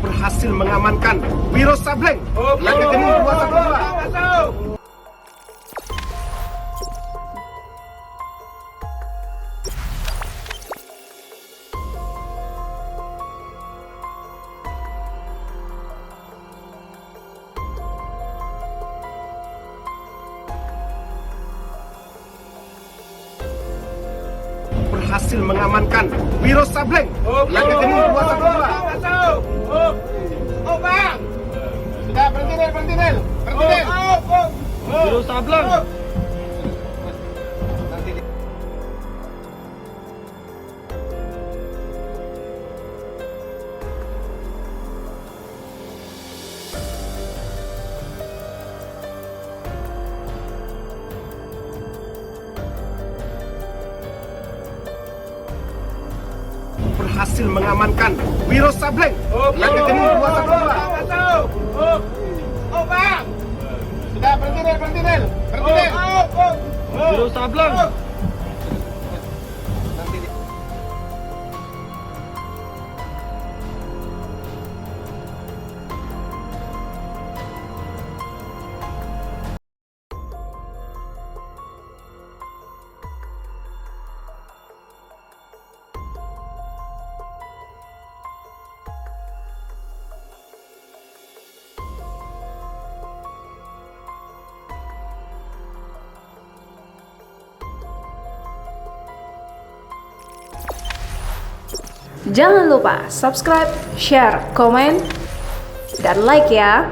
berhasil mengamankan Wiro Sableng yang ketemu 212. Berhasil mengamankan Wiro Sableng yang ketemu 212. Oh bang, sudah berhenti Nel. Wiro Sableng. Berhasil mengamankan Wiro Sableng yang ketemu 212. Oh bang, sudah berhenti Nel. Wiro Sableng. Jangan lupa subscribe, share, komen, dan like ya.